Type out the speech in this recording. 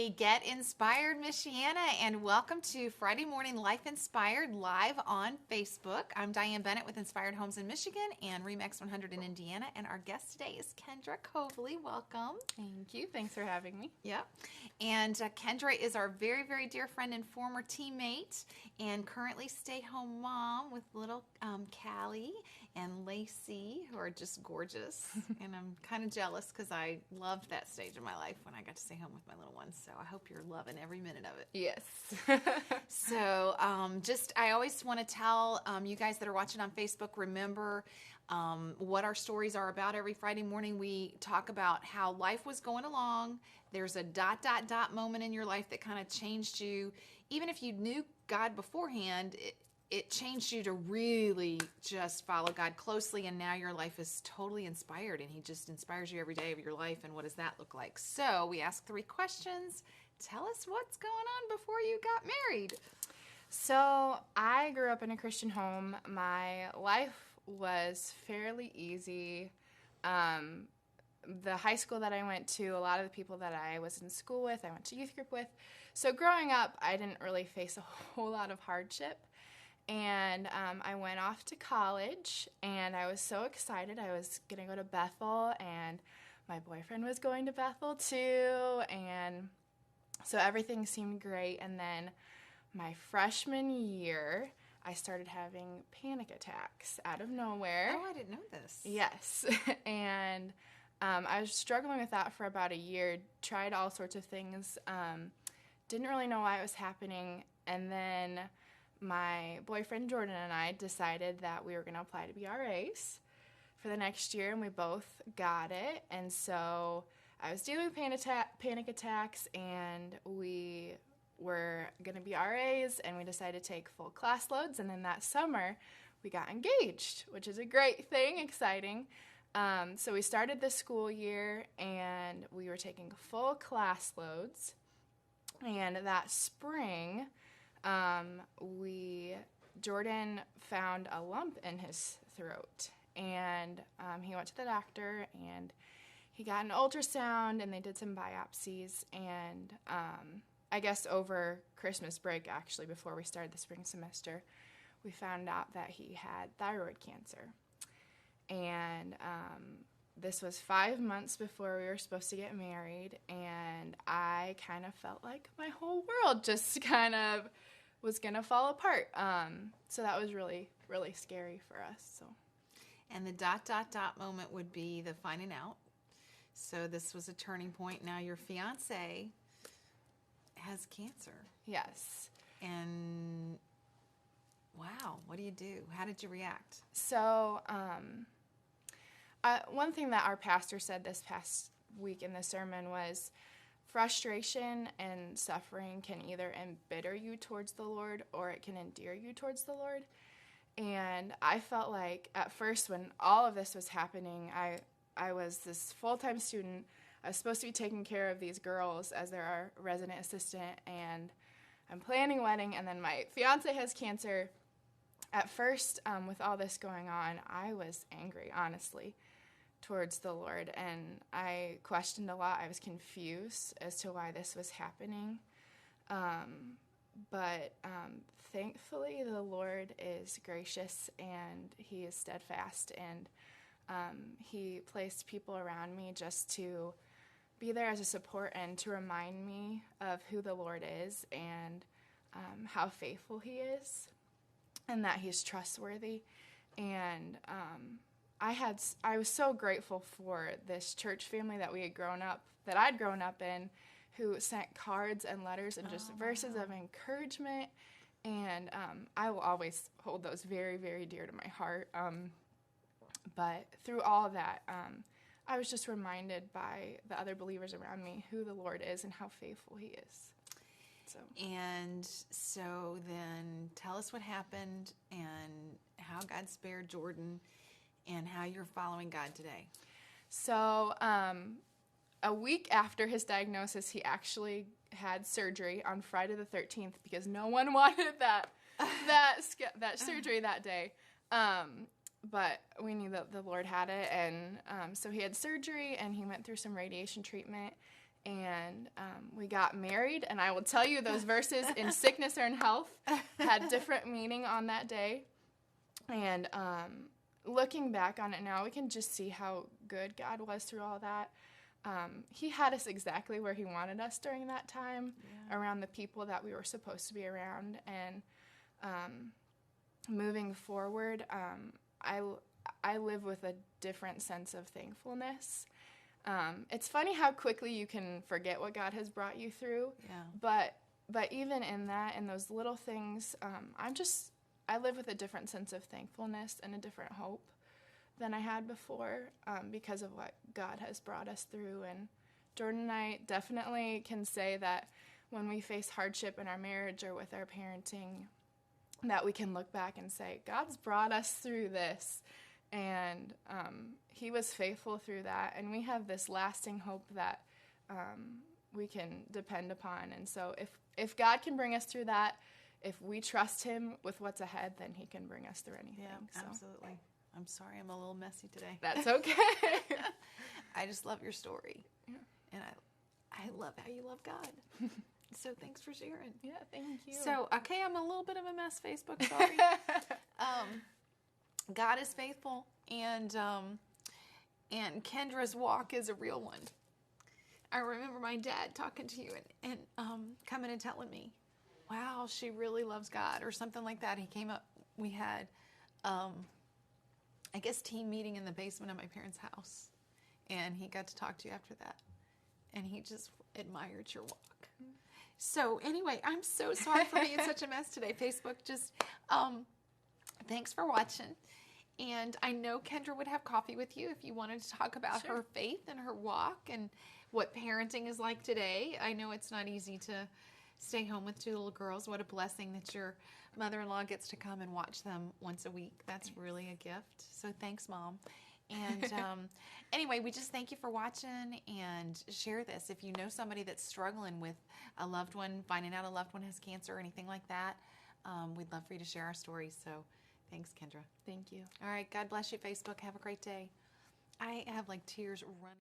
everybody. Get inspired, Michiana, and welcome to Friday Morning Life Inspired live on Facebook. I'm Diane Bennett with Inspired Homes in Michigan and Remax 100 in Indiana, and our guest today is Kendra Covely. Welcome. Thank you. Thanks for having me. Yep. And Kendra is our very, very dear friend and former teammate, and currently stay-home mom with little Callie and Lacey, who are just gorgeous. And I'm kind of jealous because I loved that stage of my life when I got to stay home with my little ones. So I hope you're loving every minute of it. Yes. So I always want to tell you guys that are watching on Facebook, remember what our stories are about. Every Friday morning we talk about how life was going along. There's a ... moment in your life that kind of changed you. Even if you knew God beforehand, it changed you to really just follow God closely, and now your life is totally inspired, and He just inspires you every day of your life. And what does that look like? So we ask 3 questions. Tell us what's going on before you got married. So I grew up in a Christian home. My life was fairly easy. The high school that I went to, a lot of the people that I was in school with, I went to youth group with. So growing up, I didn't really face a whole lot of hardship. And I went off to college, and I was so excited. I was going to go to Bethel, and my boyfriend was going to Bethel too, and so everything seemed great. And then my freshman year, I started having panic attacks out of nowhere. Oh, I didn't know this. Yes, and I was struggling with that for about a year, tried all sorts of things, didn't really know why it was happening, and then my boyfriend Jordan and I decided that we were going to apply to be RAs for the next year, and we both got it. And so I was dealing with panic attacks, and we were going to be RAs, and we decided to take full class loads. And then that summer, we got engaged, which is a great thing, exciting. So we started the school year, and we were taking full class loads. And that spring, Jordan found a lump in his throat, and he went to the doctor, and he got an ultrasound, and they did some biopsies, and I guess over Christmas break, actually, before we started the spring semester, we found out that he had thyroid cancer. And this was 5 months before we were supposed to get married, and I kind of felt like my whole world just kind of was going to fall apart. So that was really, really scary for us. So, and the ... moment would be the finding out. So this was a turning point. Now your fiance has cancer. Yes. And wow, what do you do? How did you react? So, one thing that our pastor said this past week in the sermon was frustration and suffering can either embitter you towards the Lord or it can endear you towards the Lord. And I felt like at first when all of this was happening, I was this full-time student. I was supposed to be taking care of these girls as their resident assistant, and I'm planning a wedding, and then my fiance has cancer. At first, with all this going on, I was angry, honestly, towards the Lord, and I questioned a lot. I was confused as to why this was happening, but thankfully the Lord is gracious, and He is steadfast, and He placed people around me just to be there as a support and to remind me of who the Lord is and how faithful He is and that He's trustworthy. And I was so grateful for this church family that I'd grown up in, who sent cards and letters and just verses of encouragement. And I will always hold those very, very dear to my heart. But through all of that, I was just reminded by the other believers around me who the Lord is and how faithful He is. So then tell us what happened and how God spared Jordan and how you're following God today. So a week after his diagnosis, he actually had surgery on Friday the 13th because no one wanted that surgery that day. But we knew that the Lord had it, and so he had surgery, and he went through some radiation treatment, And we got married, and I will tell you those verses in sickness or in health had different meaning on that day. And looking back on it now, we can just see how good God was through all that. He had us exactly where he wanted us during that time, around the people that we were supposed to be around. And moving forward, I live with a different sense of thankfulness. It's funny how quickly you can forget what God has brought you through. Yeah. But even in that, in those little things, I live with a different sense of thankfulness and a different hope than I had before, because of what God has brought us through. And Jordan and I definitely can say that when we face hardship in our marriage or with our parenting, that we can look back and say, God's brought us through this. And he was faithful through that. And we have this lasting hope that we can depend upon. And so if God can bring us through that, if we trust him with what's ahead, then he can bring us through anything. Yeah, so. Absolutely. I'm sorry I'm a little messy today. That's okay. I just love your story. Yeah. And I love how you love God. So thanks for sharing. Yeah, thank you. So, okay, I'm a little bit of a mess, Facebook, sorry. God is faithful, and Kendra's walk is a real one. I remember my dad talking to you and coming and telling me, wow, she really loves God, or something like that. He came up, we had, I guess, team meeting in the basement of my parents' house, and he got to talk to you after that, and he just admired your walk. So anyway, I'm so sorry for being such a mess today, Facebook. Just thanks for watching. And I know Kendra would have coffee with you if you wanted to talk about Sure. her faith and her walk and what parenting is like today. I know it's not easy to stay home with 2 little girls. What a blessing that your mother-in-law gets to come and watch them once a week. That's really a gift. So thanks, Mom. And anyway, we just thank you for watching, and share this. If you know somebody that's struggling with a loved one, finding out a loved one has cancer or anything like that, we'd love for you to share our stories. So thanks, Kendra. Thank you. All right. God bless you, Facebook. Have a great day. I have like tears running.